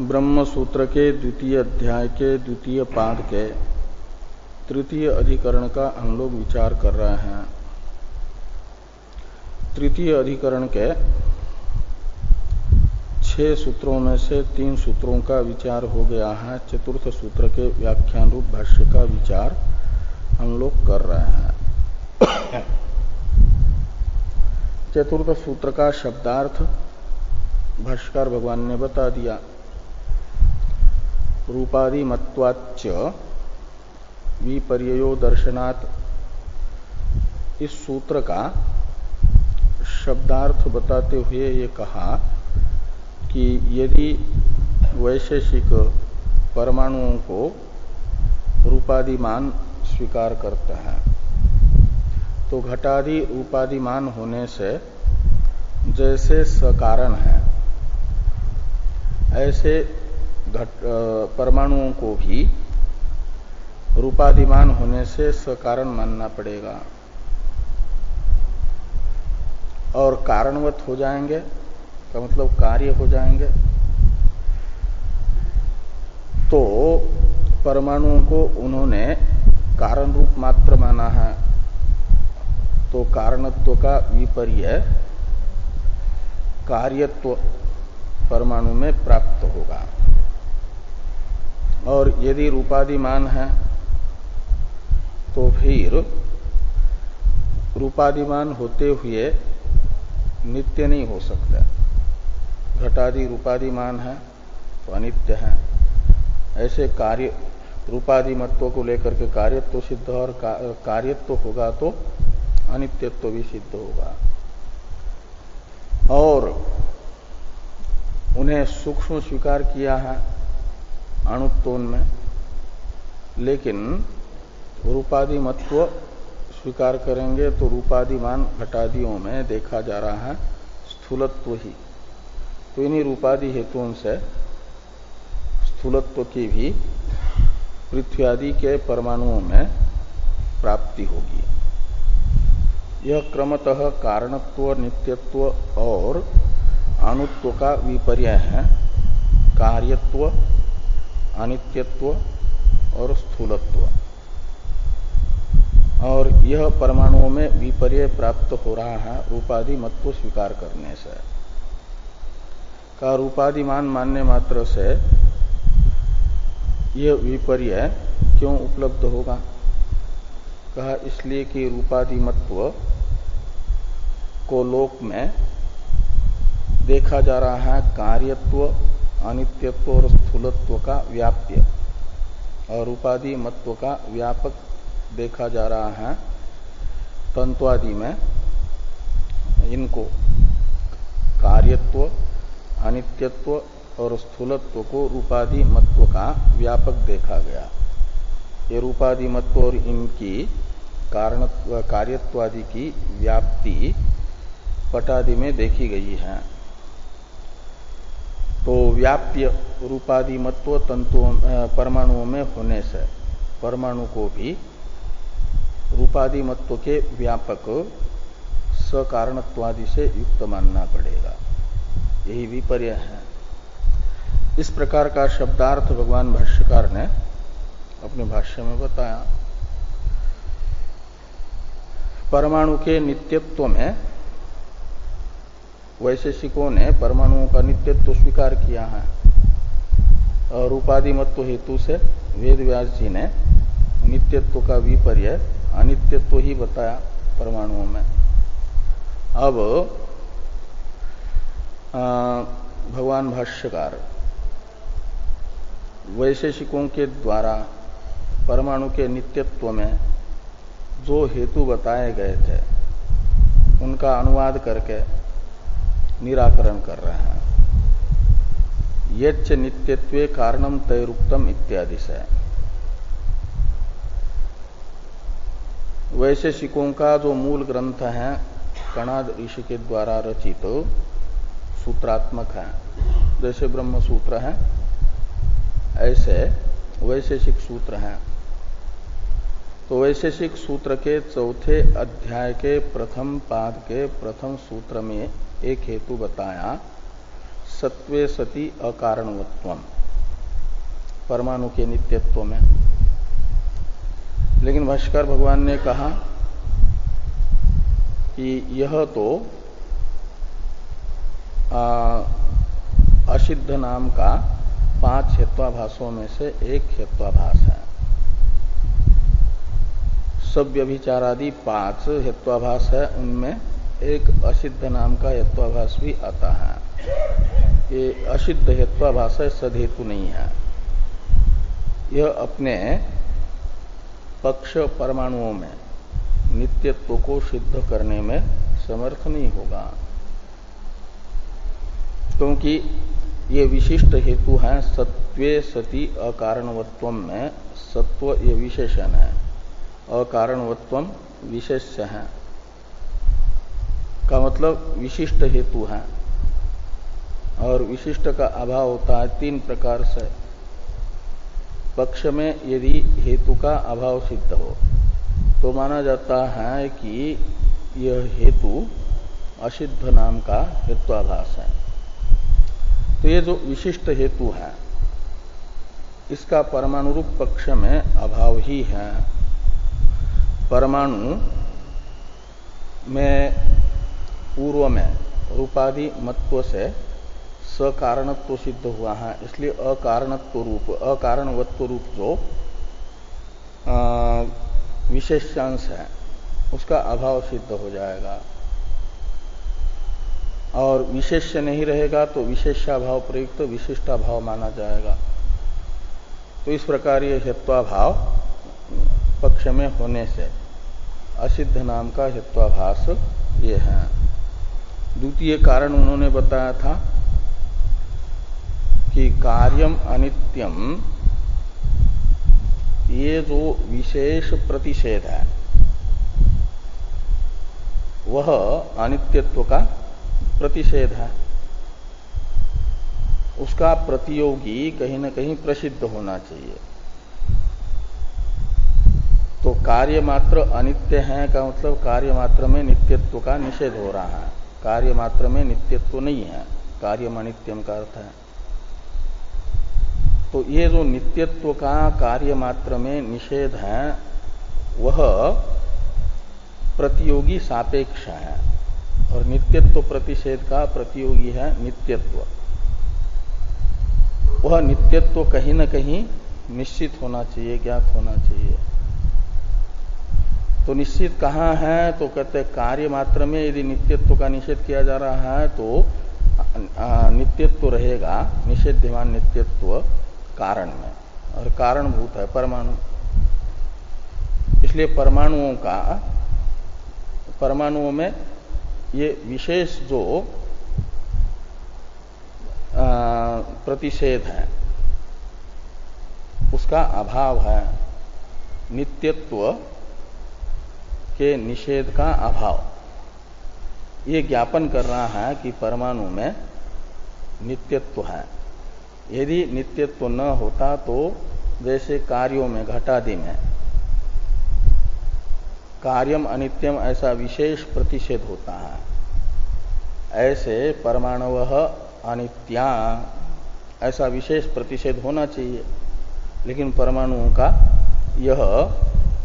ब्रह्म सूत्र के द्वितीय अध्याय के द्वितीय पाद के तृतीय अधिकरण का हम लोग विचार कर रहे हैं। तृतीय अधिकरण के 6 सूत्रों में से 3 सूत्रों का विचार हो गया है। चतुर्थ सूत्र के व्याख्यान रूप भाष्य का विचार हम लोग कर रहे हैं। चतुर्थ सूत्र का शब्दार्थ भाष्यकार भगवान ने बता दिया। रूपादि मत्वाच्च विपर्ययो दर्शनात्, इस सूत्र का शब्दार्थ बताते हुए ये कहा कि यदि वैशेषिक परमाणुओं को रूपादिमान स्वीकार करते हैं तो घटादि रूपादिमान होने से जैसे सकारण है ऐसे परमाणुओं को भी रूपादिमान होने से सकारण मानना पड़ेगा और कारणवत हो जाएंगे का मतलब कार्य हो जाएंगे। तो परमाणुओं को उन्होंने कारण रूप मात्र माना है, तो कारणत्व का विपर्य कार्यत्व परमाणु में प्राप्त होगा। और यदि रूपादिमान है तो फिर रूपादिमान होते हुए नित्य नहीं हो सकता। घटादि रूपादिमान है तो अनित्य है। ऐसे कार्य रूपादिमत्व को लेकर के कार्यत्व सिद्ध और कार्यत्व होगा तो अनित्यत्व भी सिद्ध होगा। और उन्हें सूक्ष्म स्वीकार किया है अणुत्वों में, लेकिन रूपादिमत्व स्वीकार करेंगे तो रूपादिमान घटादियों में देखा जा रहा है स्थूलत्व ही। तो इन्हीं रूपादि हेतुओं से स्थूलत्व की भी पृथ्वी आदि के परमाणुओं में प्राप्ति होगी। यह क्रमतः कारणत्व, नित्यत्व और अणुत्व का विपर्य है। कार्यत्व, अनित्यत्व और स्थूलत्व। और यह परमाणुओं में विपर्य प्राप्त हो रहा है रूपादि मत्व स्वीकार करने से। का रूपादिमान मानने मात्र से यह विपर्य क्यों उपलब्ध होगा? कहा इसलिए कि रूपादि मत्व को लोक में देखा जा रहा है कार्यत्व, अनित्यत्व और स्थूलत्व का व्याप्य, और रूपादि मत्व का व्यापक देखा जा रहा है तंत्वादि में। इनको कार्यत्व, अनित्यत्व और स्थूलत्व को रूपादि मत्व का व्यापक देखा गया। ये रूपादि मत्व और इनकी कार्यत्वादि की व्याप्ति पटादि में देखी गई है। तो व्याप्य रूपादि मत्व तंतुओं परमाणुओं में होने से परमाणु को भी रूपादि मत्व के व्यापक सकारणत्वादि से युक्त मानना पड़ेगा। यही विपर्य है। इस प्रकार का शब्दार्थ भगवान भाष्यकार ने अपने भाष्य में बताया। परमाणु के नित्यत्व में वैशेषिकों ने परमाणुओं का नित्यत्व स्वीकार किया है और रूपादि मत्व हेतु से वेद व्यास जी ने नित्यत्व का विपर्य अनित्यत्व ही बताया परमाणुओं में। अब भगवान भाष्यकार वैशेषिकों के द्वारा परमाणु के नित्यत्व में जो हेतु बताए गए थे उनका अनुवाद करके निराकरण कर रहे हैं। यच्च नित्यत्वे कारणम तैरुक्तम इत्यादि से वैशेषिकों का जो मूल ग्रंथ है कणाद ऋषि के द्वारा रचित सूत्रात्मक है। जैसे ब्रह्म सूत्र है ऐसे वैशेषिक सूत्र हैं। तो वैशेषिक सूत्र के चौथे अध्याय के प्रथम पाद के प्रथम सूत्र में एक हेतु बताया सत्वे सति अकारणवत्वम, परमाणु के नित्यत्व में। लेकिन भाष्कर भगवान ने कहा कि यह तो असिद्ध नाम का 5 हेत्वाभासों में से एक हेत्वाभास है। सब व्यभिचारादि 5 हेत्वाभास है, उनमें एक असिद्ध नाम का हेत्वाभास भी आता है। ये असिद्ध हेत्वाभास है, सदहेतु नहीं है। यह अपने पक्ष परमाणुओं में नित्यत्व को सिद्ध करने में समर्थ नहीं होगा, क्योंकि ये विशिष्ट हेतु है। सत्वे सति अकारणवत्वम में सत्व ये विशेषण है, अकारणवत्वम विशेष्य है का मतलब विशिष्ट हेतु है। और विशिष्ट का अभाव होता है 3 प्रकार से। पक्ष में यदि हेतु का अभाव सिद्ध हो तो माना जाता है कि यह हेतु असिद्ध नाम का हेत्वाभास है। तो ये जो विशिष्ट हेतु है इसका परमाणु रूप पक्ष में अभाव ही है। परमाणु में पूर्व में रूपादि मत्व से सकारणत्व सिद्ध हुआ है, इसलिए अकारणवत्व रूप जो विशेषांश है उसका अभाव सिद्ध हो जाएगा। और विशेष्य नहीं रहेगा तो विशेषाभाव प्रयुक्त विशिष्टाभाव माना जाएगा। तो इस प्रकार ये हेत्वाभाव पक्ष में होने से असिद्ध नाम का हेत्वाभास ये है। द्वितीय कारण उन्होंने बताया था कि कार्यम अनित्यम, ये जो विशेष प्रतिषेध है वह अनित्यत्व का प्रतिषेध है। उसका प्रतियोगी कहीं न कहीं प्रसिद्ध होना चाहिए। तो कार्य मात्र अनित्य है का मतलब कार्य मात्र में नित्यत्व का निषेध हो रहा है। कार्य मात्र में नित्यत्व नहीं है, कार्यम अनित्यम का अर्थ है। तो ये जो नित्यत्व का कार्य मात्र में निषेध है वह प्रतियोगी सापेक्ष है, और नित्यत्व प्रतिषेध का प्रतियोगी है नित्यत्व। वह नित्यत्व कहीं न कहीं निश्चित होना चाहिए, ज्ञात होना चाहिए। तो निश्चित कहाँ है? तो कहते कार्य मात्र में यदि नित्यत्व का निषेध किया जा रहा है तो नित्यत्व रहेगा, निषेध्यमान नित्यत्व कारण में, और कारणभूत है परमाणु। इसलिए परमाणुओं में ये विशेष जो प्रतिषेध है उसका अभाव है। नित्यत्व के निषेध का अभाव ये ज्ञापन कर रहा है कि परमाणु में नित्यत्व है। यदि नित्यत्व न होता तो जैसे कार्यों में घटादि में कार्यम अनित्यम ऐसा विशेष प्रतिषेध होता है, ऐसे परमाणवः अनित्या ऐसा विशेष प्रतिषेध होना चाहिए। लेकिन परमाणुओं का यह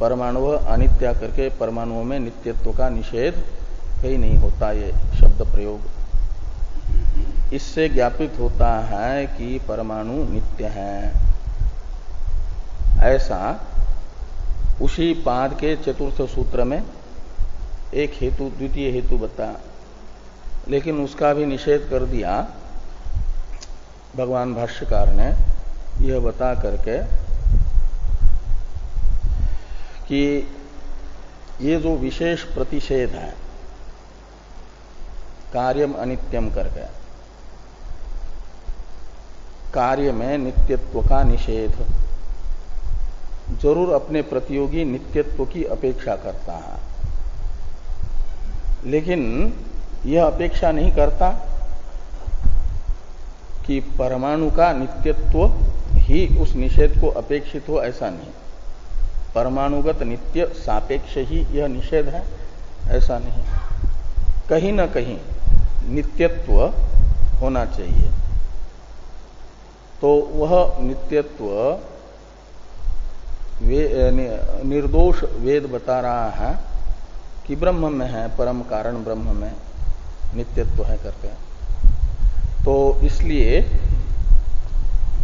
परमाणुवः अनित्या करके परमाणुओं में नित्यत्व का निषेध कहीं नहीं होता। ये शब्द प्रयोग इससे ज्ञापित होता है कि परमाणु नित्य है। ऐसा उसी पाद के चतुर्थ सूत्र में एक हेतु, द्वितीय हेतु बताया, लेकिन उसका भी निषेध कर दिया भगवान भाष्यकार ने यह बता करके कि ये जो विशेष प्रतिषेध है कार्यम अनित्यम करके, कार्य में नित्यत्व का निषेध जरूर अपने प्रतियोगी नित्यत्व की अपेक्षा करता है, लेकिन यह अपेक्षा नहीं करता कि परमाणु का नित्यत्व ही उस निषेध को अपेक्षित हो, ऐसा नहीं। परमाणुगत नित्य सापेक्ष ही यह निषेध है, ऐसा नहीं। कहीं न कहीं नित्यत्व होना चाहिए। तो वह नित्यत्व निर्दोष वेद बता रहा है कि ब्रह्म में है, परम कारण ब्रह्म में नित्यत्व है करके। तो इसलिए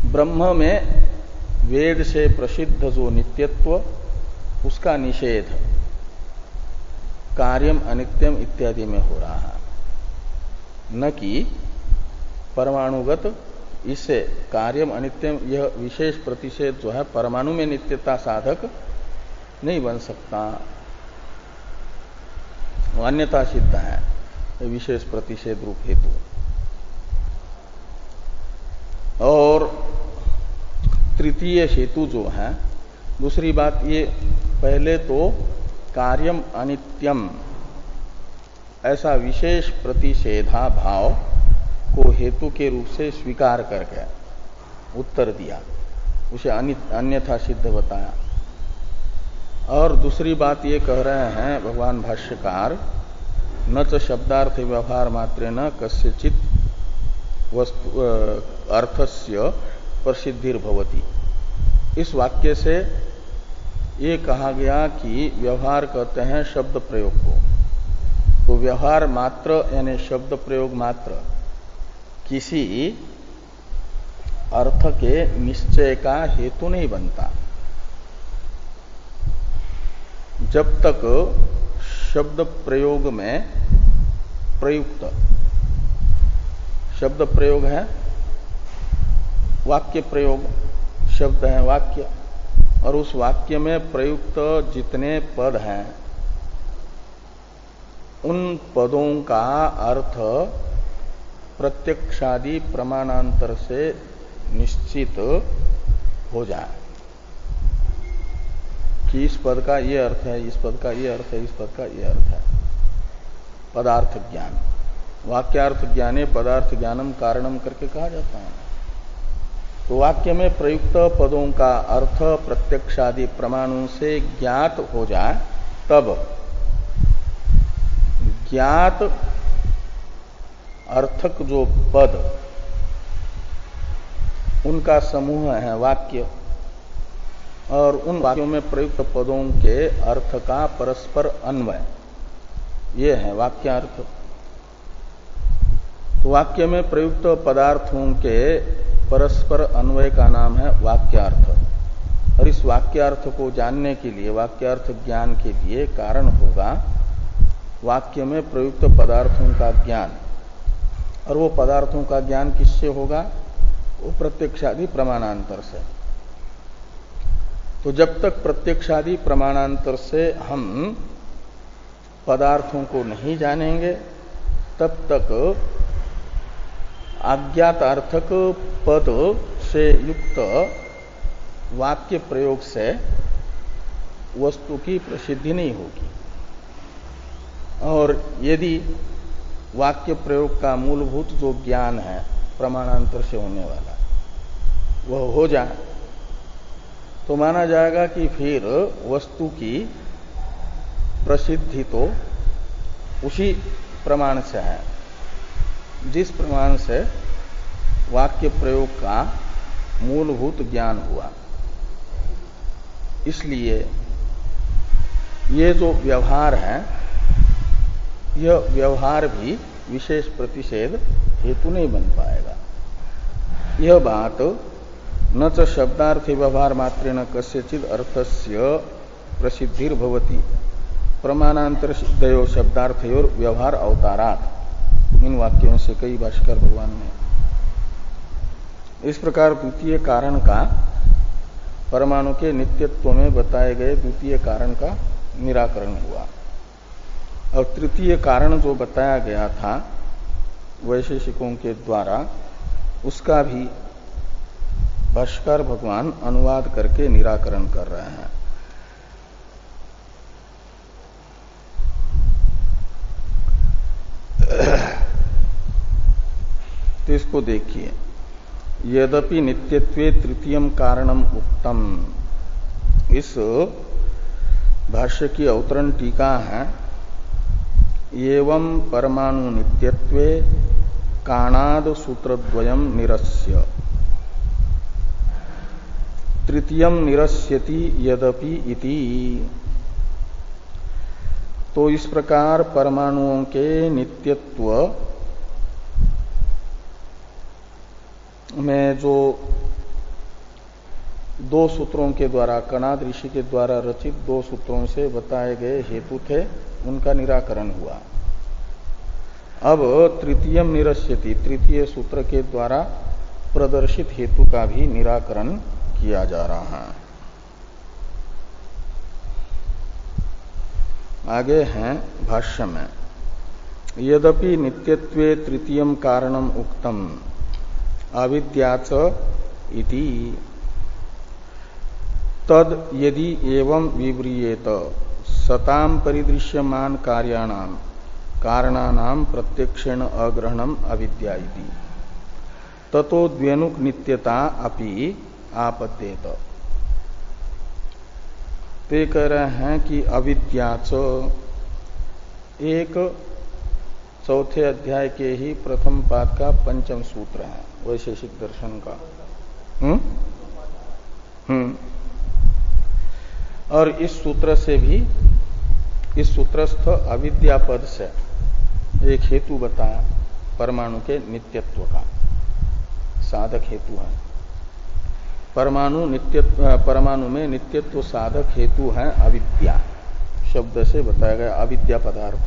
ब्रह्म में वेद से प्रसिद्ध जो नित्यत्व, उसका निषेध कार्यम अनित्यम इत्यादि में हो रहा है, न कि परमाणुगत। इससे कार्यम अनित्यम यह विशेष प्रतिषेध जो है परमाणु में नित्यता साधक नहीं बन सकता, अन्यथा सिद्ध है विशेष प्रतिषेध रूप हेतु। और तृतीय हेतु जो है, दूसरी बात ये, पहले तो कार्यम अनित्यम ऐसा विशेष प्रतिषेधा भाव को हेतु के रूप से स्वीकार करके उत्तर दिया, उसे अन्यथा सिद्ध बताया। और दूसरी बात ये कह रहे हैं भगवान भाष्यकार, न च शब्दार्थ व्यवहार मात्रे न कस्यचित वस्तु अर्थस्य प्रसिद्धिर्भवति। इस वाक्य से ये कहा गया कि व्यवहार कहते हैं शब्द प्रयोग को, तो व्यवहार मात्र यानी शब्द प्रयोग मात्र किसी अर्थ के निश्चय का हेतु नहीं बनता। जब तक शब्द प्रयोग में प्रयुक्त, शब्द प्रयोग है वाक्य प्रयोग, शब्द है वाक्य, और उस वाक्य में प्रयुक्त जितने पद हैं उन पदों का अर्थ प्रत्यक्षादि प्रमाणांतर से निश्चित हो जाए कि इस पद का ये अर्थ है, इस पद का ये अर्थ है, इस पद का ये अर्थ है। पदार्थ ज्ञान, वाक्यार्थ ज्ञाने पदार्थ ज्ञानम कारणम करके कहा जाता है। तो वाक्य में प्रयुक्त पदों का अर्थ प्रत्यक्षादि प्रमाणों से ज्ञात हो जाए, तब ज्ञात अर्थक जो पद उनका समूह है वाक्य, और उन वाक्यों में प्रयुक्त पदों के अर्थ का परस्पर अन्वय, ये है वाक्यार्थ। तो वाक्य में प्रयुक्त पदार्थों के परस्पर अन्वय का नाम है वाक्यार्थ। और इस वाक्यार्थ को जानने के लिए, वाक्यार्थ ज्ञान के लिए कारण होगा वाक्य में प्रयुक्त पदार्थों का ज्ञान। और वो पदार्थों का ज्ञान किससे होगा? वो प्रत्यक्षादि प्रमाणांतर से। तो जब तक प्रत्यक्षादि प्रमाणांतर से हम पदार्थों को नहीं जानेंगे, तब तक आज्ञातार्थक पद से युक्त वाक्य प्रयोग से वस्तु की प्रसिद्धि नहीं होगी। और यदि वाक्य प्रयोग का मूलभूत जो ज्ञान है प्रमाणांतर से होने वाला, वह हो जाए, तो माना जाएगा कि फिर वस्तु की प्रसिद्धि तो उसी प्रमाण से है जिस प्रमाण से वाक्य प्रयोग का मूलभूत ज्ञान हुआ। इसलिए ये जो व्यवहार है, यह व्यवहार भी विशेष प्रतिषेध हेतु नहीं बन पाएगा। यह बात न च शब्दार्थ व्यवहार मात्रेण कस्यचिद अर्थस्य प्रसिद्धिर्भवति प्रमाणांतर सिद्धयो शब्दार्थयोर व्यवहार अवतारात। इन वाक्यों से कई भाष्कर भगवान ने इस प्रकार द्वितीय कारण का, परमाणु के नित्यत्व में बताए गए द्वितीय कारण का निराकरण हुआ। और तृतीय कारण जो बताया गया था वैशेषिकों के द्वारा, उसका भी भाष्कर भगवान अनुवाद करके निराकरण कर रहे हैं। तो इसको देखिए, यद्यपि नित्यत्वे तृतीयम कारणम उक्तम, इस भाष्य की अवतरण टीका है, एवं परमाणु नित्यत्वे काणाद सूत्रद्वयम निरस्य। तृतीयम निरस्यति यदपि इति। तो इस प्रकार परमाणुओं के नित्यत्व में जो दो सूत्रों के द्वारा, कणाद ऋषि के द्वारा रचित दो सूत्रों से बताए गए हेतु थे, उनका निराकरण हुआ। अब तृतीयम निरस्यति, तृतीय सूत्र के द्वारा प्रदर्शित हेतु का भी निराकरण किया जा रहा है। आगे हैं भाष्य में, यद्यपि नित्यत्वे तृतीयम कारणम उक्तम अविद्याच इति तद यदि एवं विव्रियेत सताम परिदृश्यमान कार्याणाम कारणानाम प्रत्यक्षेण अग्रहणम अविद्या इति ततो द्व्यनुक नित्यता अपि आपद्येत। ते कह रहे हैं कि अविद्याच एक चौथे अध्याय के ही प्रथम पाद का पंचम सूत्र है वैशेषिक दर्शन का। और इस सूत्र से भी, इस सूत्रस्थ अविद्या पद से एक हेतु बताया परमाणु के नित्यत्व का, साधक हेतु है। परमाणु में नित्यत्व साधक हेतु है अविद्या शब्द से बताया गया अविद्या पदार्थ।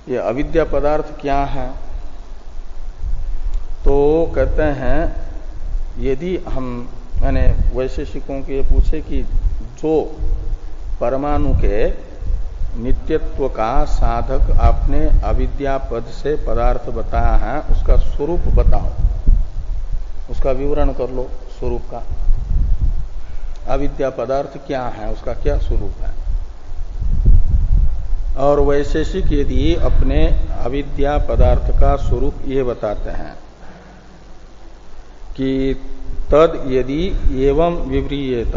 ये अविद्या पदार्थ क्या है? तो कहते हैं यदि हम मैंने वैशेषिकों के ये पूछे कि जो परमाणु के नित्यत्व का साधक आपने अविद्या पद से पदार्थ बताया है, उसका स्वरूप बताओ, उसका विवरण कर लो स्वरूप का। अविद्या पदार्थ क्या है, उसका क्या स्वरूप है? और वैशेषिक यदि अपने अविद्या पदार्थ का स्वरूप ये बताते हैं कि तद यदि एवं विव्रियेत,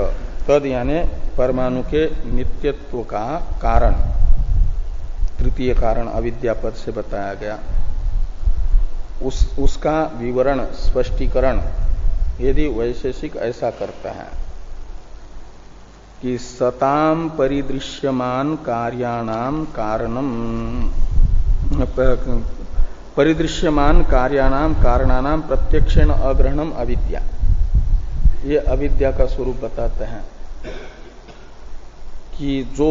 तद यानी परमाणु के नित्यत्व का कारण, तृतीय कारण अविद्या पद से बताया गया, उसका विवरण स्पष्टीकरण यदि वैशेषिक ऐसा करता है कि सताम परिदृश्यमान कार्याणाम कारणम, परिदृश्यमान कार्याणाम कारणानाम प्रत्यक्षेण अग्रहणम अविद्या, ये अविद्या का स्वरूप बताते हैं कि जो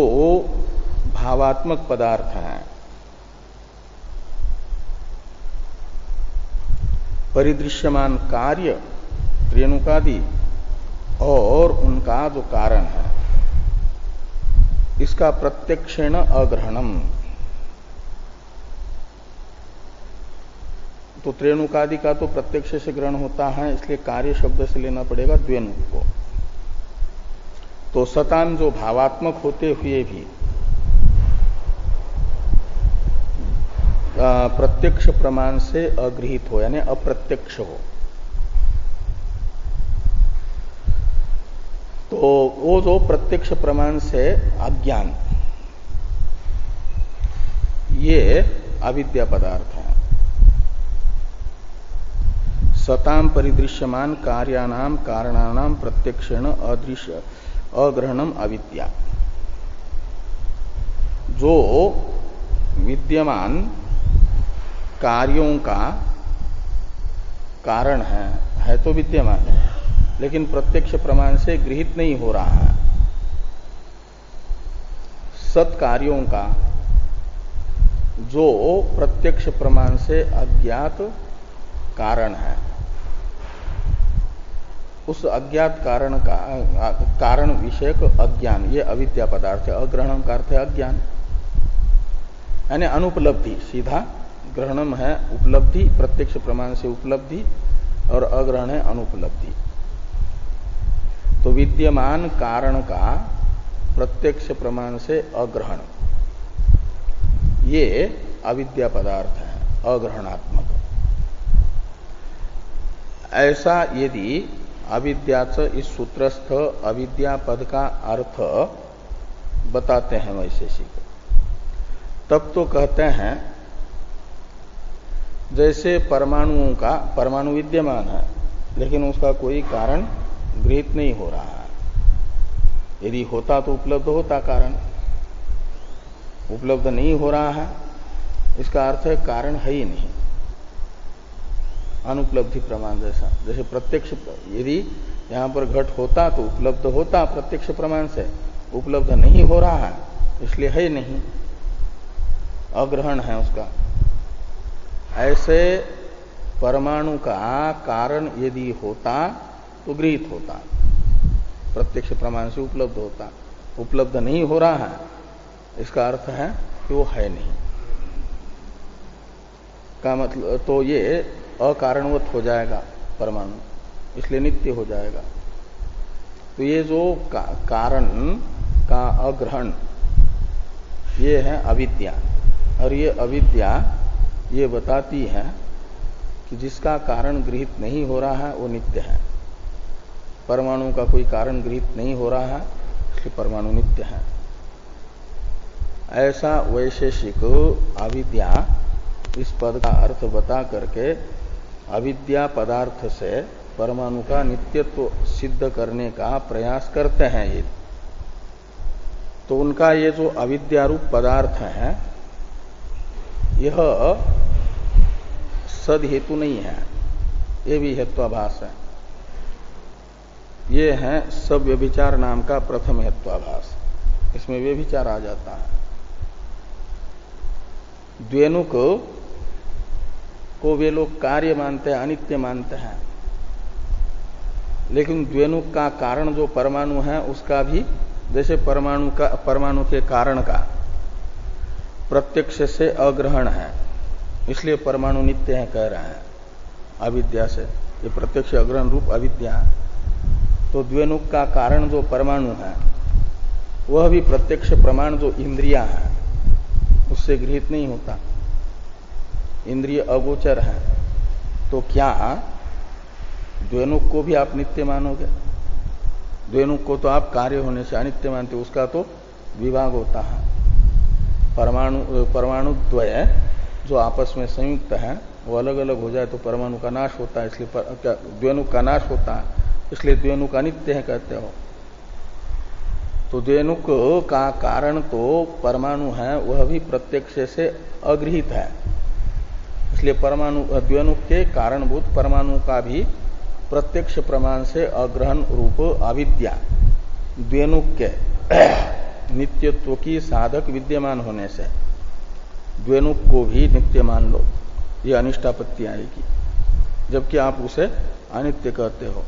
भावात्मक पदार्थ है, परिदृश्यमान कार्य रेणुकादि और उनका जो कारण है, इसका प्रत्यक्षेण अग्रहणम, तो त्रेणुकादि का तो प्रत्यक्ष से ग्रहण होता है, इसलिए कार्य शब्द से लेना पड़ेगा द्वेनुक को। तो सताम जो भावात्मक होते हुए भी प्रत्यक्ष प्रमाण से अगृहित हो, यानी अप्रत्यक्ष हो, तो वो जो प्रत्यक्ष प्रमाण से अज्ञान, ये अविद्या पदार्थ है। सताम परिदृश्यमान कार्याणाम कारणानाम प्रत्यक्षेण अदृश्य अग्रहणम अविद्या, जो विद्यमान कार्यों का कारण है तो विद्यमान है, लेकिन प्रत्यक्ष प्रमाण से गृहीत नहीं हो रहा है। सत कार्यों का जो प्रत्यक्ष प्रमाण से अज्ञात कारण है, उस अज्ञात कारण का कारण विषयक अज्ञान, ये अविद्या पदार्थ है। अग्रहणम का अर्थ है अज्ञान, यानी अनुपलब्धि। सीधा ग्रहणम है उपलब्धि, प्रत्यक्ष प्रमाण से उपलब्धि, और अग्रहण है अनुपलब्धि। तो विद्यमान कारण का प्रत्यक्ष प्रमाण से अग्रहण, ये अविद्या पदार्थ है, अग्रहणात्मक। ऐसा यदि अविद्याच इस सूत्रस्थ अविद्या पद का अर्थ बताते हैं वैशेषिक, तब तो कहते हैं जैसे परमाणुओं का, परमाणु विद्यमान है लेकिन उसका कोई कारण गृहीत नहीं हो रहा है। यदि होता तो उपलब्ध होता कारण, उपलब्ध नहीं हो रहा है, इसका अर्थ है कारण है ही नहीं। अनुपलब्धि प्रमाण जैसा, जैसे प्रत्यक्ष, यदि यहां पर घट होता तो उपलब्ध होता प्रत्यक्ष प्रमाण से, उपलब्ध नहीं हो रहा है इसलिए है नहीं, अग्रहण है उसका। ऐसे परमाणु का कारण यदि होता तो गृहीत होता, प्रत्यक्ष प्रमाण से उपलब्ध होता। उपलब्ध नहीं हो रहा है, इसका अर्थ है कि वो है नहीं का मतलब, तो ये अकारणवत हो जाएगा परमाणु, इसलिए नित्य हो जाएगा। तो ये जो कारण का अग्रहण, ये है अविद्या। और ये अविद्या ये बताती है कि जिसका कारण गृहीत नहीं हो रहा है वो नित्य है। परमाणु का कोई कारण गृहीत नहीं हो रहा है इसलिए परमाणु नित्य है। ऐसा वैशेषिक अविद्या इस पद का अर्थ बता करके अविद्या पदार्थ से परमाणु का नित्यत्व सिद्ध करने का प्रयास करते हैं ये। तो उनका ये जो अविद्यारूप पदार्थ है यह सद हेतु नहीं है, ये भी हेत्वाभास है। ये है सब व्यभिचार नाम का प्रथम हेत्वाभास, इसमें व्यभिचार आ जाता है। द्वेनुक को वे लोग कार्य मानते हैं, अनित्य मानते हैं, लेकिन द्वेनुक का कारण जो परमाणु है उसका भी, जैसे परमाणु के कारण का प्रत्यक्ष से अग्रहण है, इसलिए परमाणु नित्य है कह रहे हैं अविद्या से। ये प्रत्यक्ष अग्रहण रूप अविद्या। तो द्वेनुक का कारण जो परमाणु है वह भी प्रत्यक्ष प्रमाण जो इंद्रिया है उससे गृहीत नहीं होता, इंद्रिय अगोचर है। तो क्या द्वेनुक को भी आप नित्य मानोगे? द्वेनुक को तो आप कार्य होने से अनित्य मानते हो, उसका तो विभाग होता है। परमाणु द्वय जो आपस में संयुक्त है वो अलग अलग हो जाए तो परमाणु का नाश होता है, इसलिए द्वेनुक का नाश होता है, इसलिए द्वेनुक अनित्य है कहते हो। तो द्वेनुक का कारण तो परमाणु है, वह भी प्रत्यक्ष से अगृहीत है, इसलिए परमाणु द्वेनुक के कारणभूत परमाणु का भी प्रत्यक्ष प्रमाण से अग्रहण रूप अविद्या द्वेनुक के नित्यत्व की साधक विद्यमान होने से द्वेनुक को भी नित्य मान लो, ये अनिष्टापत्ति आएगी, जबकि आप उसे अनित्य कहते हो।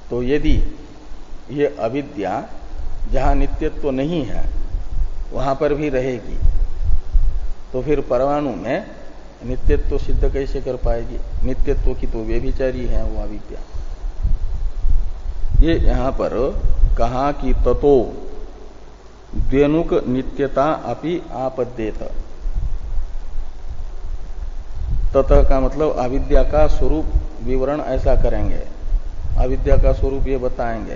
तो यदि ये अविद्या जहां नित्यत्व नहीं है वहां पर भी रहेगी तो फिर परमाणु में नित्यत्व सिद्ध कैसे कर पाएगी? नित्यत्व की तो व्यभिचारी है वो अविद्या। ये यहां पर कहा कि ततो द्वेनुक नित्यता अपि आपद्येत। ततः का मतलब अविद्या का स्वरूप विवरण ऐसा करेंगे, अविद्या का स्वरूप ये बताएंगे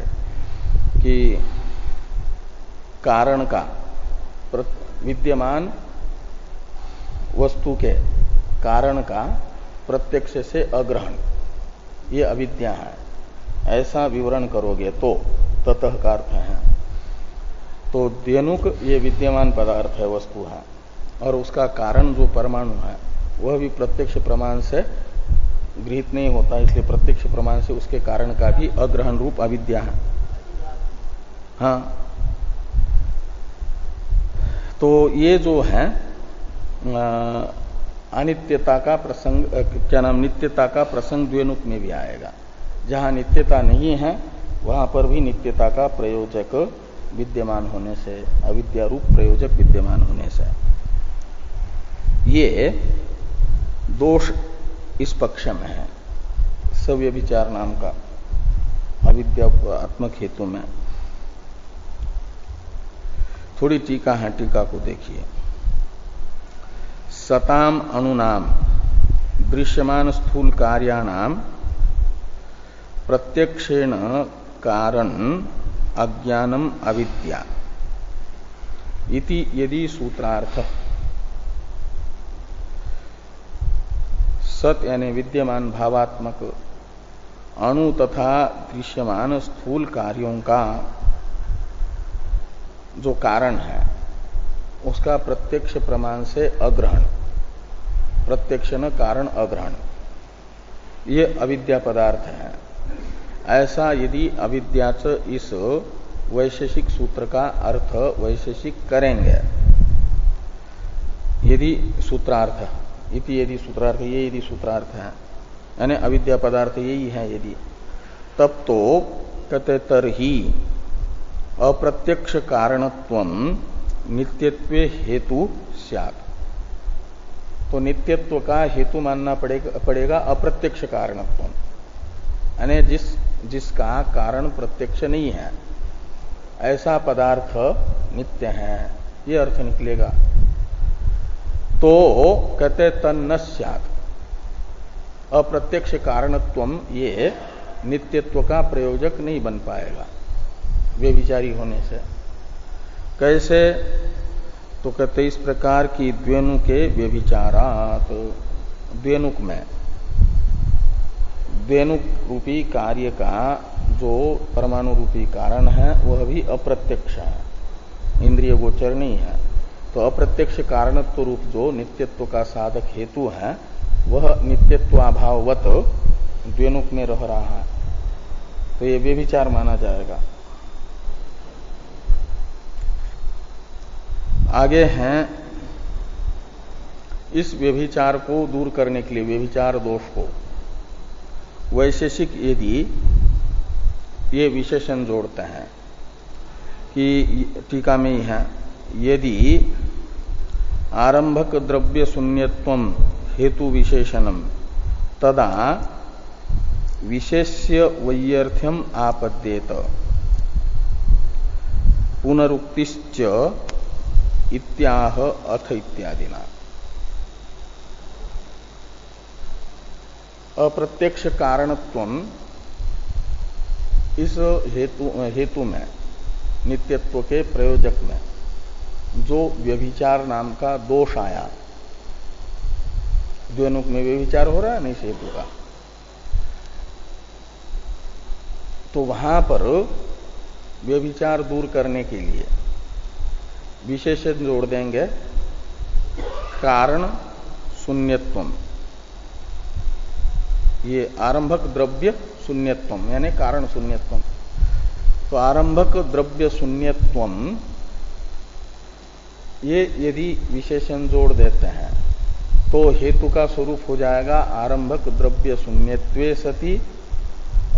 कि कारण का विद्यमान वस्तु के कारण का प्रत्यक्ष से अग्रहण, ये अविद्या है, ऐसा विवरण करोगे तो ततः का अर्थ है। तो द्वेनुक ये विद्यमान पदार्थ है, वस्तु है, और उसका कारण जो परमाणु है वह भी प्रत्यक्ष प्रमाण से गृहीत नहीं होता, इसलिए प्रत्यक्ष प्रमाण से उसके कारण का भी अग्रहण रूप अविद्या है। हाँ, तो ये जो है अनित्यता का प्रसंग, क्या नाम, नित्यता का प्रसंग द्वेनुक में भी आएगा। जहां नित्यता नहीं है वहां पर भी नित्यता का प्रयोजक विद्यमान होने से, अविद्या रूप प्रयोजक विद्यमान होने से, ये दोष इस पक्ष में है सव्यभिचार नाम का अविद्यात्मक हेतु में। थोड़ी टीका है, टीका को देखिए। सताम अणुनाम दृश्यमान स्थूल कार्याणाम प्रत्यक्षेण कारण अज्ञानम अविद्या इति यदि सूत्रार्थ। सत यानी विद्यमान भावात्मक अणु तथा दृश्यमान स्थूल कार्यों का जो कारण है उसका प्रत्यक्ष प्रमाण से अग्रहण, प्रत्यक्ष न कारण अग्रहण, ये अविद्या पदार्थ है। ऐसा यदि अविद्याच इस वैशेषिक सूत्र का अर्थ वैशेषिक करेंगे, यदि सूत्रार्थ इति, यदि सूत्रार्थ ये यदि सूत्रार्थ है यानी अविद्या पदार्थ यही है यदि, तब तो कहते तरही अप्रत्यक्ष कारणत्वम नित्यत्वे हेतु स्यात्। तो नित्यत्व का हेतु मानना पड़ेगा अप्रत्यक्ष कारणत्व, यानी जिसका कारण प्रत्यक्ष नहीं है ऐसा पदार्थ नित्य है, ये अर्थ निकलेगा। तो कहते तन्न स्यात्, अप्रत्यक्ष कारणत्वम ये नित्यत्व का प्रयोजक नहीं बन पाएगा व्यभिचारी होने से। कैसे? तो कहते इस प्रकार की द्वेनु के व्यभिचारात, द्वेनुक में द्वेनुक रूपी कार्य का जो परमाणु रूपी कारण है वह भी अप्रत्यक्ष है, इंद्रिय गोचर नहीं है। तो अप्रत्यक्ष कारणत्व रूप जो नित्यत्व का साधक हेतु है वह नित्यत्वाभाववत द्वेनुक में रह रहा है, तो ये व्यभिचार माना जाएगा। आगे हैं इस व्यभिचार को दूर करने के लिए, व्यभिचार दोष को वैशेषिक यदि ये विशेषण जोड़ते हैं कि टीका में ही है, यदि आरंभक द्रव्य शून्यत्वम हेतु विशेषणम तदा विशेष्य वैयर्थ्यम आपद्येत पुनरुक्तिश्च इत्याह अथ इत्यादिना। अप्रत्यक्ष कारणत्वम इस हेतु में, नित्यत्व के प्रयोजक में जो व्यभिचार नाम का दोष आया, द्वेनुक में व्यभिचार हो रहा है नहीं इस हेतु का, तो वहां पर व्यभिचार दूर करने के लिए विशेषण जोड़ देंगे कारण शून्यत्वम, ये आरंभक द्रव्य शून्यत्वम यानी कारण शून्यत्वम। तो आरंभक द्रव्य शून्यत्वम ये यदि विशेषण जोड़ देते हैं तो हेतु का स्वरूप हो जाएगा आरंभक द्रव्य शून्यत्वे सति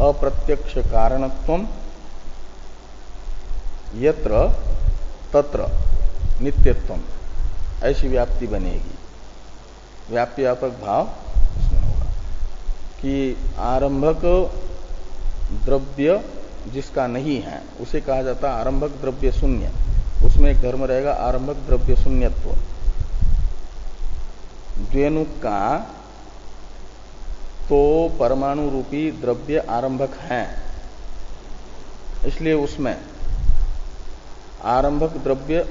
अप्रत्यक्ष कारणत्वम यत्र तत्र नित्यत्वम, ऐसी व्याप्ति बनेगी। व्याप्ति व्यापक भाव इसमें होगा कि आरंभक द्रव्य जिसका नहीं है उसे कहा जाता है आरंभक द्रव्य शून्य, उसमें एक धर्म रहेगा आरंभक द्रव्य शून्यत्व। द्वेनुक का तो परमाणु रूपी द्रव्य आरंभक है, इसलिए उसमें आरंभक द्रव्य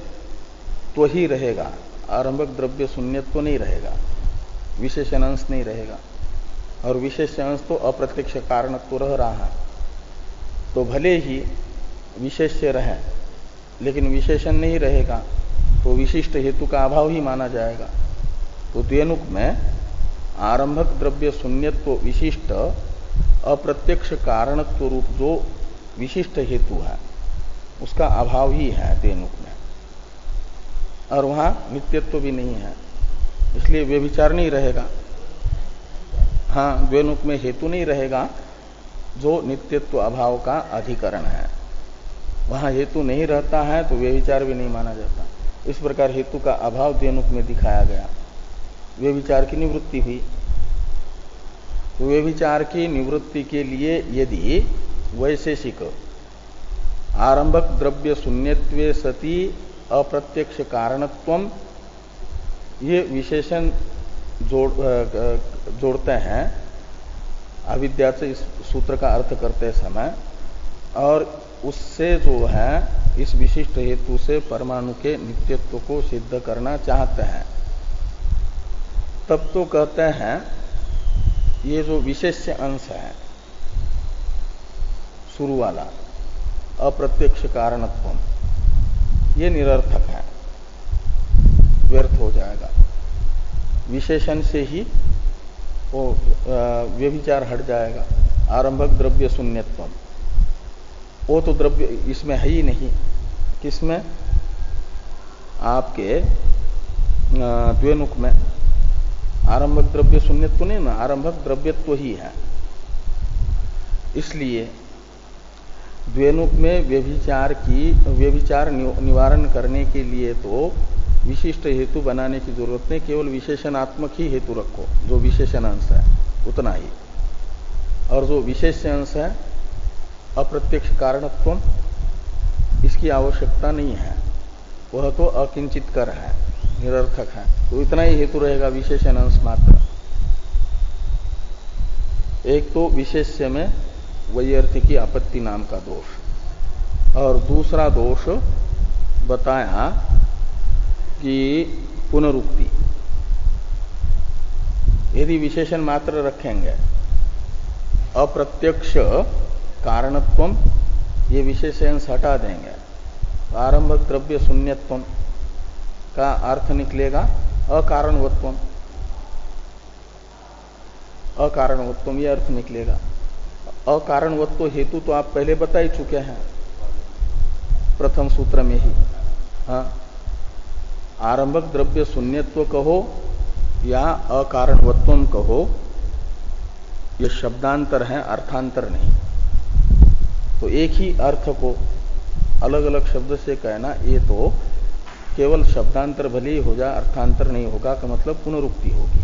तो ही रहेगा, आरंभक द्रव्य शून्यत्व तो नहीं रहेगा, विशेषण अंश नहीं रहेगा। और विशेष अंश तो अप्रत्यक्ष कारणत्व रह रहा है, तो भले ही विशेष्य रहे लेकिन विशेषण नहीं रहेगा, तो विशिष्ट हेतु का अभाव ही माना जाएगा। तो द्वेनुक में आरंभक द्रव्य शून्यत्व विशिष्ट अप्रत्यक्ष कारणत्व रूप जो विशिष्ट हेतु है उसका अभाव ही है द्वेनुक में, और वहां नित्यत्व भी नहीं है, इसलिए व्यभिचार नहीं रहेगा। हाँ, द्वेनुक में हेतु नहीं रहेगा जो नित्यत्व अभाव का अधिकरण है, वहां हेतु नहीं रहता है तो व्यभिचार भी नहीं माना जाता। इस प्रकार हेतु का अभाव द्वेनुक में दिखाया गया, व्यभिचार की निवृत्ति हुई। तो व्यभिचार की निवृत्ति के लिए यदि वैशेषिक आरंभक द्रव्य शून्यत्वे सति अप्रत्यक्ष कारणत्वम ये विशेषण जोड़ते हैं अविद्या से इस सूत्र का अर्थ करते समय, और उससे जो है इस विशिष्ट हेतु से परमाणु के नित्यत्व को सिद्ध करना चाहते हैं, तब तो कहते हैं ये जो विशेष्य अंश है शुरू वाला अप्रत्यक्ष कारणत्व ये निरर्थक है, व्यर्थ हो जाएगा। विशेषण से ही वो व्यभिचार हट जाएगा। आरंभक द्रव्य शून्यत्व, वो तो द्रव्य इसमें है ही नहीं। किसमें? आपके द्वेनुक में आरंभक द्रव्य शून्यत्व नहीं ना, आरंभक द्रव्यत्व ही है। इसलिए द्वेनुक में व्यभिचार निवारण करने के लिए तो विशिष्ट हेतु बनाने की जरूरत नहीं, केवल विशेषणात्मक ही हेतु रखो, जो विशेषण अंश है उतना ही। और जो विशेष अंश है अप्रत्यक्ष कारणत्व, इसकी आवश्यकता नहीं है, वह तो अकिंचित कर है, निरर्थक है। तो इतना ही हेतु रहेगा, विशेषण अंश मात्र। एक तो विशेष्य में वैयर्थी आपत्ति नाम का दोष, और दूसरा दोष बताया कि पुनरुक्ति। यदि विशेषण मात्र रखेंगे, अप्रत्यक्ष कारणत्वम, ये विशेषण हटा देंगे, आरंभक द्रव्य शून्यत्वम का अर्थ निकलेगा अकारणवत्वम। अकारणवत्वम ये अर्थ निकलेगा। अकारणवत्व हेतु तो आप पहले बता ही चुके हैं प्रथम सूत्र में ही। हाँ, आरंभक द्रव्य शून्यत्व कहो या अकारणवत्वम कहो, ये शब्दांतर है, अर्थांतर नहीं। तो एक ही अर्थ को अलग अलग शब्द से कहना, ये तो केवल शब्दांतर भले ही हो जाए, अर्थांतर नहीं होगा, का मतलब पुनरुक्ति होगी।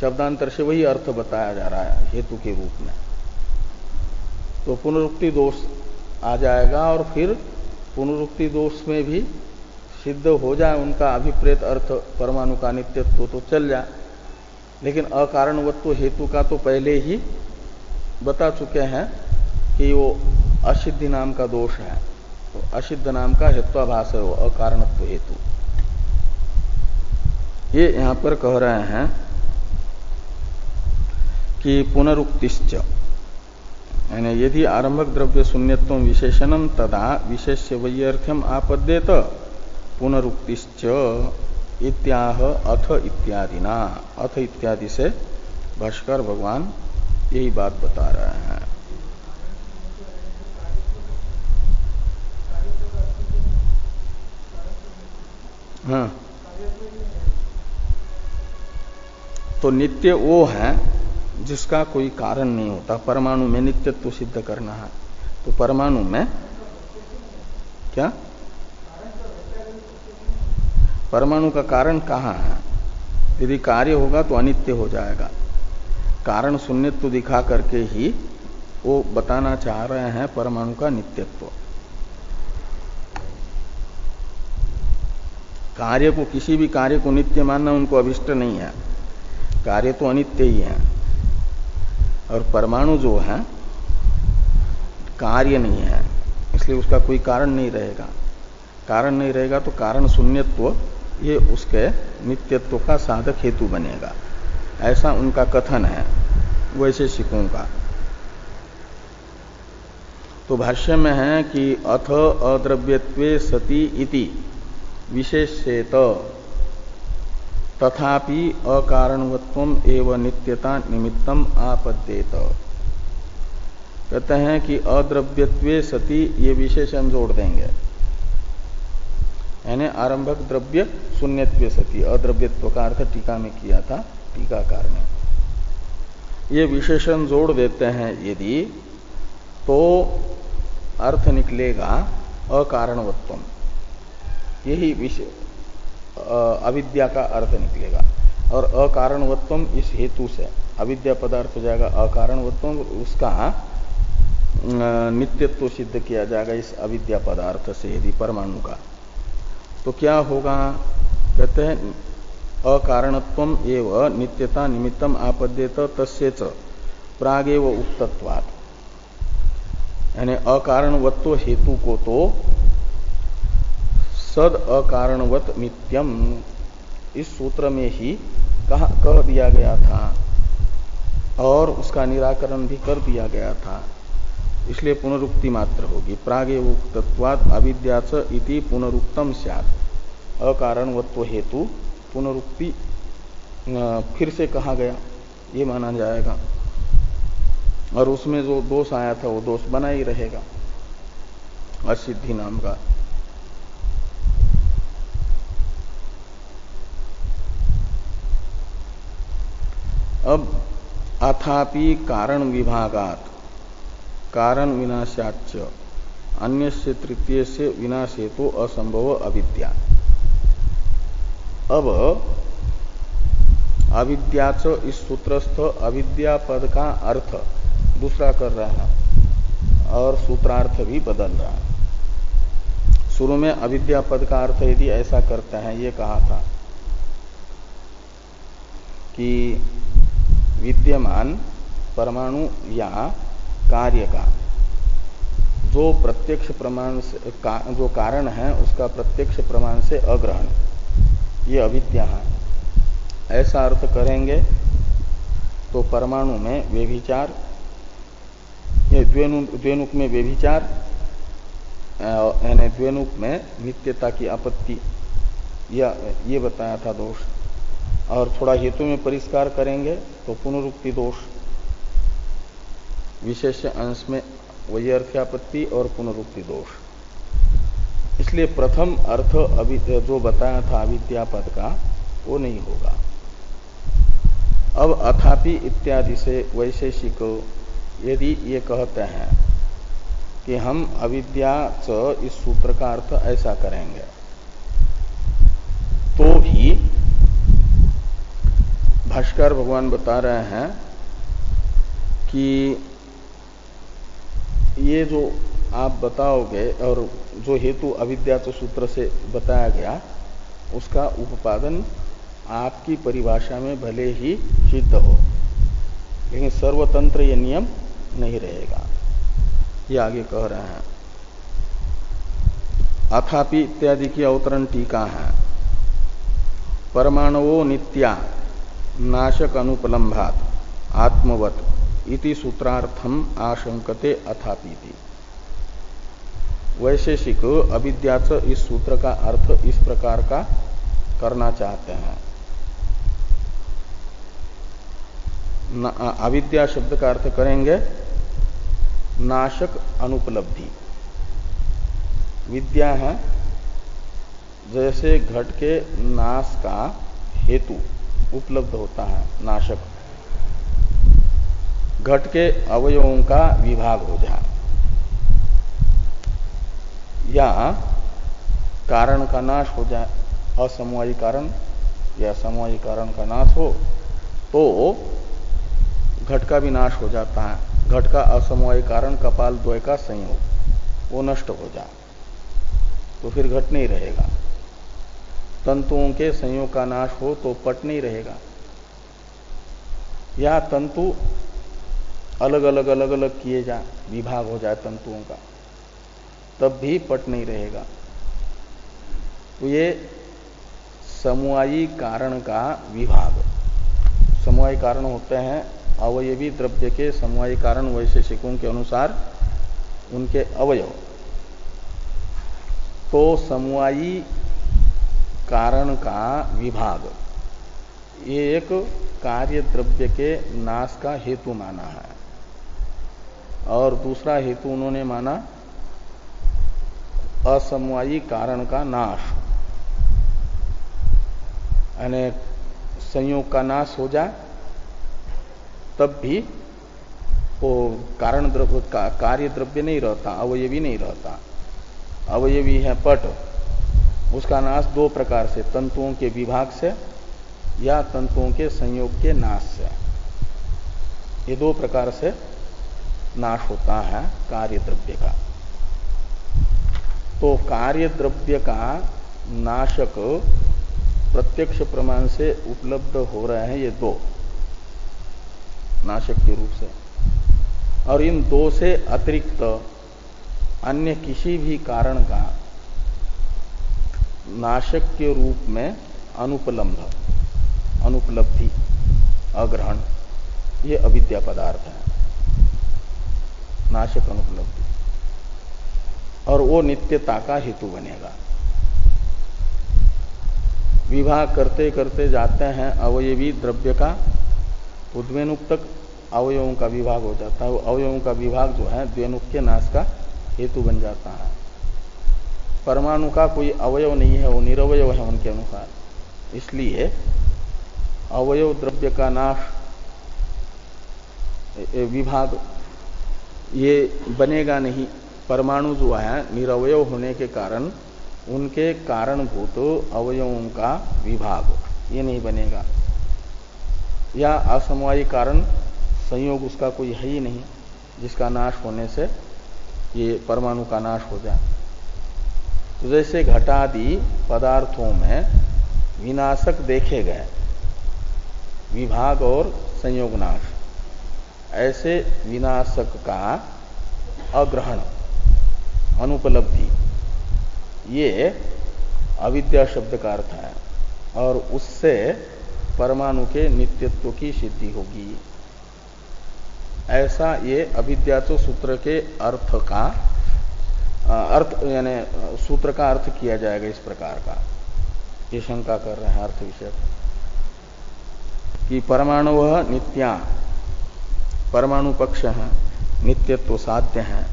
शब्दांतर से वही अर्थ बताया जा रहा है हेतु के रूप में, तो पुनरुक्ति दोष आ जाएगा। और फिर पुनरुक्ति दोष में भी सिद्ध हो जाए उनका अभिप्रेत अर्थ परमाणु का नित्यत्व, तो चल जाए। लेकिन अकारणवत्व हेतु का तो पहले ही बता चुके हैं कि वो असिद्धि नाम का दोष है, तो असिद्ध नाम का हेत्वाभास है वो अकारणत्व हेतु। ये यहां पर कह रहे हैं कि पुनरुक्तिश्च, यानी यदि आरंभक द्रव्य शून्यत्व विशेषणम तदा विशेष्य वैयर्थ्यम आपद्येत पुनरुक्तिश्च इत्याह अथ इत्यादि ना। अथ इत्यादि से भाष्कर भगवान यही बात बता रहे हैं। हाँ, तो नित्य वो है जिसका कोई कारण नहीं होता। परमाणु में नित्यत्व सिद्ध करना है, तो परमाणु में क्या परमाणु का कारण कहाँ है? यदि कार्य होगा तो अनित्य हो जाएगा। कारण शून्यत्व दिखा करके ही वो बताना चाह रहे हैं परमाणु का नित्यत्व। कार्य को, किसी भी कार्य को नित्य मानना उनको अभिष्ट नहीं है, कार्य तो अनित्य ही है। और परमाणु जो है कार्य नहीं है, इसलिए उसका कोई कारण नहीं रहेगा। कारण नहीं रहेगा तो कारण शून्यत्व ये उसके नित्यत्व का साधक हेतु बनेगा, ऐसा उनका कथन है वैशेषिकों का। तो भाष्य में है कि अथ अद्रव्यत्वे सति इति विशेष्येत तथापि अकारणवत्वम एव नित्यता निमित्तम आपद्येत। कहते हैं कि अद्रव्यत्वे सति ये विशेषण जोड़ देंगे, यानी आरंभक द्रव्य शून्यत्वे सति, अद्रव्यत्व का अर्थ टीका में किया था टीकाकार ने। ये विशेषण जोड़ देते हैं यदि, तो अर्थ निकलेगा अकारणवत्वम, यही अविद्या का अर्थ निकलेगा। और अकारणवत्वम इस हेतु से अविद्या पदार्थ हो जाएगा अकारणवत्वम, उसका नित्यत्व सिद्ध किया जाएगा इस अविद्या पदार्थ से यदि परमाणु का। तो क्या होगा? कहते हैं अकारणत्वम एव नित्यता निमित्तम आपद्येत तस्येच प्रागेव उक्तत्वात्, यानी अकारणवत्व हेतु को तो सद अकारणवत नित्यम इस सूत्र में ही कह दिया गया था। और उसका निराकरण भी कर दिया गया था, इसलिए पुनरुक्ति मात्र होगी। प्रागेव उक्तत्वात् अविद्याच इति पुनरुक्तम स्यात्। अकारणवत्व हेतु पुनरुक्ति फिर से कहा गया, ये माना जाएगा, और उसमें जो दोष आया था वो दोष बना ही रहेगा असिद्धि नाम का। अब अथापि कारण विभागात कारण विनाशाच्च अन्यस्य तृतीय से विनाशे तो असंभव अविद्या। अब अविद्याच इस सूत्रस्थ अविद्या पद का अर्थ दूसरा कर रहा है और सूत्रार्थ भी बदल रहा है। शुरू में अविद्या पद का अर्थ यदि ऐसा करते हैं, ये कहा था कि विद्यमान परमाणु या कार्य का जो प्रत्यक्ष प्रमाण से जो कारण है उसका प्रत्यक्ष प्रमाण से अग्रहण, ये अविद्या है। ऐसा अर्थ करेंगे तो परमाणु में व्यभिचार, द्वेनुक में व्यभिचार यानी द्वेनुक में नित्यता की आपत्ति, ये बताया था दोष। और थोड़ा हेतु में परिष्कार करेंगे तो पुनरुक्ति दोष, विशेष अंश में वैयर्थ्यापत्ति और पुनरुक्ति दोष। इसलिए प्रथम अर्थ जो बताया था अविद्या पद का वो नहीं होगा। अब अथापि इत्यादि से वैशेषिक यदि ये कहते हैं कि हम अविद्या च इस सूत्र का अर्थ ऐसा करेंगे, तो भी भाष्कर भगवान बता रहे हैं कि ये जो आप बताओगे और जो हेतु अविद्या सूत्र से बताया गया उसका उपादन आपकी परिभाषा में भले ही सिद्ध हो, लेकिन सर्वतंत्र ये नियम नहीं रहेगा, ये आगे कह रहे हैं। अथापि इत्यादि की अवतरण टीका है। परमाणवो नित्या नाशक अनुपलम्भात आत्मवत इति सूत्रार्थम आशंकते अथापीति। वैशेषिक अविद्याच इस सूत्र का अर्थ इस प्रकार का करना चाहते हैं। अविद्या शब्द का अर्थ करेंगे नाशक अनुपलब्धि। विद्या है जैसे घट के नाश का हेतु उपलब्ध होता है, नाशक घट के अवयवों का विभाग हो जाए या कारण का नाश हो जाए, असमवायी कारण या समवायी कारण का नाश हो तो घट का भी नाश हो जाता है। घट का असमवायी कारण कपाल द्वय का संयोग वो नष्ट हो जाए तो फिर घट नहीं रहेगा। तंतुओं के संयोग का नाश हो तो पट नहीं रहेगा, या तंतु अलग अलग किए जाए, विभाग हो जाए तंतुओं का, तब भी पट नहीं रहेगा। तो ये समवायी कारण का विभाग, समवायी कारण होते हैं अवयवी द्रव्य के समवायी कारण वैशेषिकों के अनुसार उनके अवयव। तो समवायी कारण का विभाग ये एक कार्य द्रव्य के नाश का हेतु माना है, और दूसरा हेतु उन्होंने माना असमवायी कारण का नाश, यानी संयोग का नाश हो जाए तब भी वो कारण द्रव्य कार्य द्रव्य नहीं रहता, अवयवी नहीं रहता। अवयवी है पट, उसका नाश दो प्रकार से, तंतुओं के विभाग से या तंतुओं के संयोग के नाश से, ये दो प्रकार से नाश होता है कार्य द्रव्य का। तो कार्य द्रव्य का नाशक प्रत्यक्ष प्रमाण से उपलब्ध हो रहे हैं ये दो नाशक के रूप से, और इन दो से अतिरिक्त अन्य किसी भी कारण का नाशक के रूप में अनुपलब्धि, अग्रहण ये अविद्या पदार्थ है, नाशक अनुपलब्धि, और वो नित्यता का हेतु बनेगा। विभाग करते करते जाते हैं अवयवी द्रव्य का, उद्वेनुक तक अवयवों का विभाग हो जाता है। वो अवयवों का विभाग जो है द्वेनुक के नाश का हेतु बन जाता है। परमाणु का कोई अवयव नहीं है, वो निरवयव है उनके अनुसार, इसलिए अवयव द्रव्य का नाश विभाग ये बनेगा नहीं। परमाणु जो है निरवयव होने के कारण उनके कारणभूत अवयवों का विभाग ये नहीं बनेगा, या असमवायी कारण संयोग उसका कोई है ही नहीं जिसका नाश होने से ये परमाणु का नाश हो जाए। तो जैसे घटादि पदार्थों में विनाशक देखे गए, विभाग और संयोग नाश, ऐसे विनाशक का अग्रहण अनुपलब्धि ये अविद्या शब्द का अर्थ है, और उससे परमाणु के नित्यत्व की सिद्धि होगी। ऐसा ये अविद्याचो सूत्र के अर्थ का अर्थ यानी सूत्र का अर्थ किया जाएगा इस प्रकार का। ये शंका कर रहे हैं अर्थ विषय कि परमाणु वह नित्या, परमाणु पक्ष है, नित्यत्व साध्य है,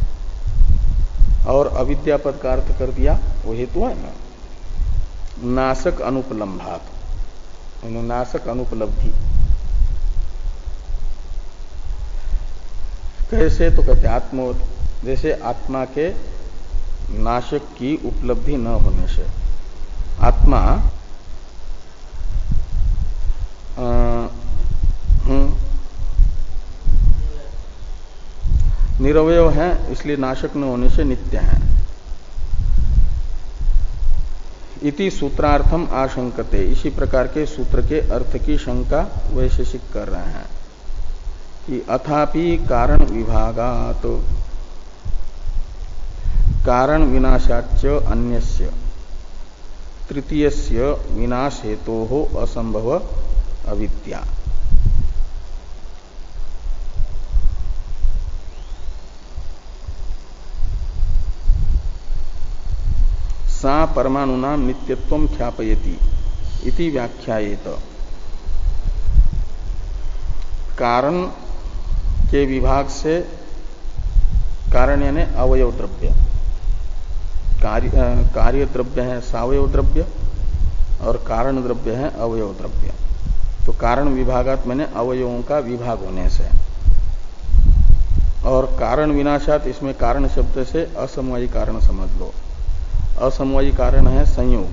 और अविद्या पद का अर्थ कर दिया वो हेतु है ना, नाशक अनुपलम्भात, नाशक अनुपलब्धि। कैसे? तो कहते आत्मवत, जैसे आत्मा के नाशक की उपलब्धि न होने से आत्मा निरवयव है, इसलिए नाशक न होने से नित्य है। इति सूत्रार्थम आशंकते, इसी प्रकार के सूत्र के अर्थ की शंका वैशेषिक कर रहे हैं कि अथापि कारण विभागात कारण विनाशाच्च अन्यस्य तृतीयस्य विनाश हेतोः असंभव अविद्या। सा परमाणुना नित्यत्वं ख्यापयति इति व्याख्यायेत। कारण के विभाग से, कारण यानी अवयव द्रव्य, कार्य द्रव्य है सावयव द्रव्य और कारण द्रव्य है अवयव द्रव्य। तो कारण विभागात मैंने अवयवों का विभाग होने से, और कारण विनाशात, इसमें कारण शब्द से असमवायी कारण समझ लो। असमवायी कारण है संयोग,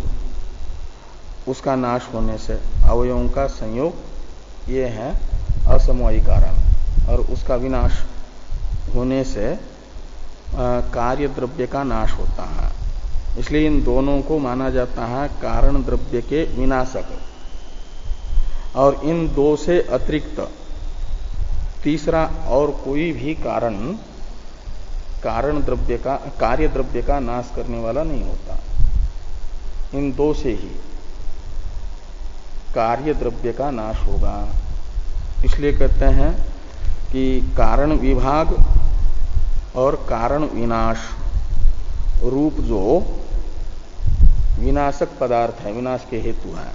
उसका नाश होने से अवयवों का संयोग ये है असमवायी कारण, और उसका विनाश होने से कार्य द्रव्य का नाश होता है। इसलिए इन दोनों को माना जाता है कारण द्रव्य के विनाशक। और इन दो से अतिरिक्त तीसरा और कोई भी कारण कारण द्रव्य का, कार्य द्रव्य का नाश करने वाला नहीं होता। इन दो से ही कार्य द्रव्य का नाश होगा। इसलिए कहते हैं कि कारण विभाग और कारण विनाश रूप जो विनाशक पदार्थ है, विनाश के हेतु हैं,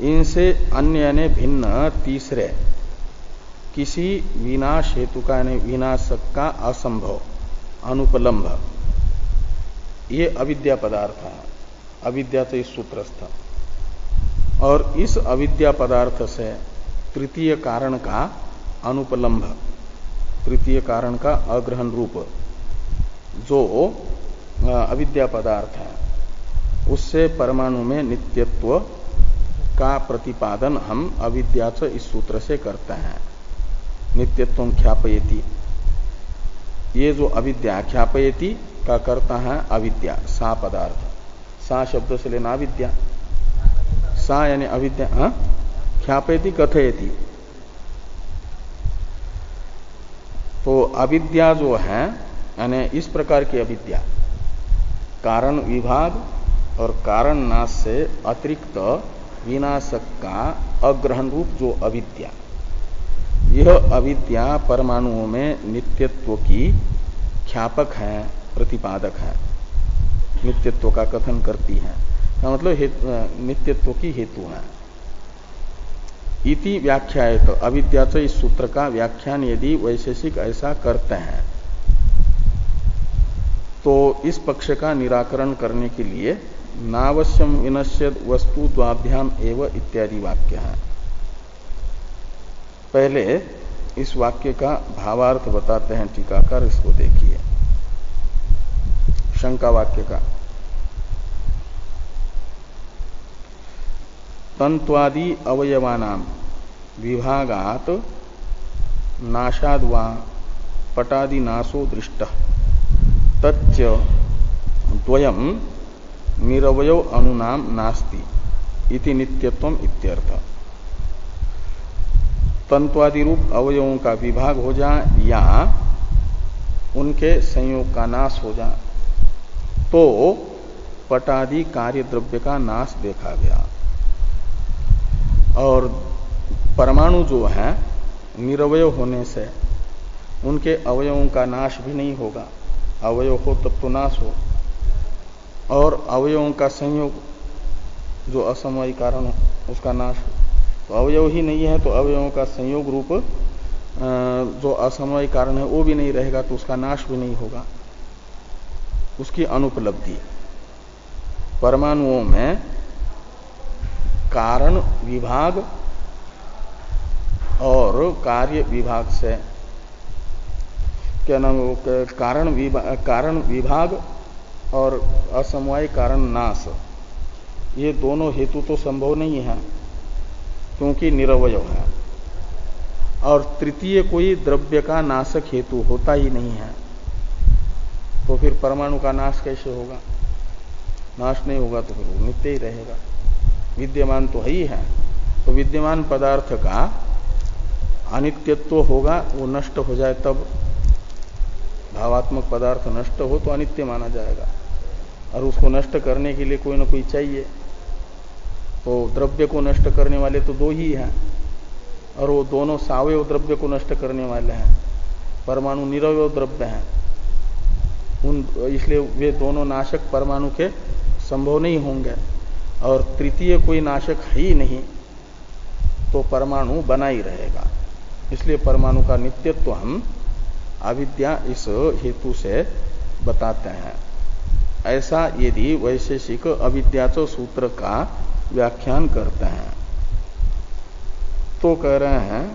इनसे अन्य यानी भिन्न तीसरे किसी विनाश हेतु का यानी विनाशक का असंभव अनुपलम्भ ये अविद्या पदार्थ है। अविद्या तो इस सूत्रस्थ, और इस अविद्या पदार्थ से तृतीय कारण का अनुपलम्भ, तृतीय कारण का अग्रहण रूप जो अविद्या पदार्थ है, उससे परमाणु में नित्यत्व का प्रतिपादन हम अविद्या से इस सूत्र से करते हैं। नित्यत्वं ख्यापयति, ये जो अविद्या ख्यापयति का करता है अविद्या, सा पदार्थ, सा शब्द से लेना अविद्या, सा यानी अविद्या, ख्यापयति कथयति। तो अविद्या जो है यानी इस प्रकार की अविद्या, कारण विभाग और कारण नाश से अतिरिक्त विनाशक का अग्रहण रूप जो अविद्या, यह अविद्या परमाणुओं में नित्यत्व की ख्यापक है, प्रतिपादक है, नित्यत्व का कथन करती है, का मतलब नित्यत्व की हेतु है। इति व्याख्यायत, अविद्याच इस सूत्र का व्याख्यान यदि वैशेषिक ऐसा करते हैं तो इस पक्ष का निराकरण करने के लिए नावश्यम विनश्यद वस्तु द्वाभ्याम एव इत्यादि वाक्य है। पहले इस वाक्य का भावार्थ बताते हैं टीकाकार, इसको देखिए। शंका वाक्य का तंत्वादि अवयवानाम विभागात नाशाद वा पटादि नाशो दृष्ट तच्च द्वयम निरवयो अनुनाम नास्ति इति नित्यत्वम इत्यर्थ। तंत्वादि रूप अवयवों का विभाग हो जाए या उनके संयोग का नाश हो जाए तो पटादि कार्य द्रव्य का नाश देखा गया। और परमाणु जो है निरवय होने से उनके अवयवों का नाश भी नहीं होगा। अवयव हो तब तो नाश हो, और अवयवों का संयोग जो असमवायी कारण हो उसका नाश हो। तो अवयव ही नहीं है तो अवयवों का संयोग रूप जो असमवायी कारण है वो भी नहीं रहेगा, तो उसका नाश भी नहीं होगा। उसकी अनुपलब्धि परमाणुओं में कारण विभाग और कार्य विभाग से, क्या नाम, कारण विभाग और असमवाय कारण नाश, ये दोनों हेतु तो संभव नहीं है क्योंकि निरवय है। और तृतीय कोई द्रव्य का नाशक हेतु होता ही नहीं है, तो फिर परमाणु का नाश कैसे होगा? नाश नहीं होगा तो फिर वो नित्य ही रहेगा, विद्यमान तो है ही है। तो विद्यमान पदार्थ का अनित्यत्व होगा, वो नष्ट हो जाए तब। भावात्मक पदार्थ नष्ट हो तो अनित्य माना जाएगा, और उसको नष्ट करने के लिए कोई ना कोई चाहिए। तो द्रव्य को नष्ट करने वाले तो दो ही हैं, और वो दोनों सावयव द्रव्य को नष्ट करने वाले हैं। परमाणु निरवय द्रव्य हैं, इसलिए वे दोनों नाशक परमाणु के संभव नहीं होंगे। और तृतीय कोई नाशक है ही नहीं, तो परमाणु बना ही रहेगा। इसलिए परमाणु का नित्यत्व हम अविद्या इस हेतु से बताते हैं। ऐसा यदि वैशेषिक अविद्याच सूत्र का व्याख्यान करते हैं तो कह रहे हैं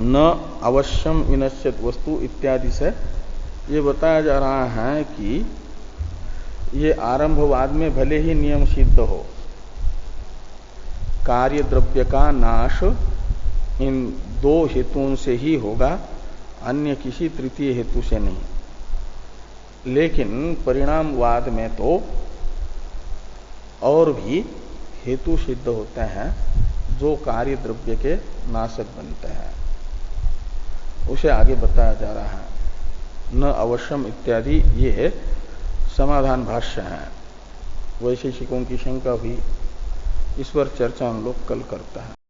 न अवश्यम विनश्यत वस्तु इत्यादि से ये बताया जा रहा है कि ये आरंभवाद में भले ही नियम सिद्ध हो, कार्य द्रव्य का नाश इन दो हेतुओं से ही होगा, अन्य किसी तृतीय हेतु से नहीं। लेकिन परिणामवाद में तो और भी हेतु सिद्ध होते हैं जो कार्य द्रव्य के नाशक बनते हैं, उसे आगे बताया जा रहा है। न अवश्यम इत्यादि ये समाधान भाष्य है। वैशेषिकों की शंका हुई, इस पर चर्चा हम लोग कल करते हैं।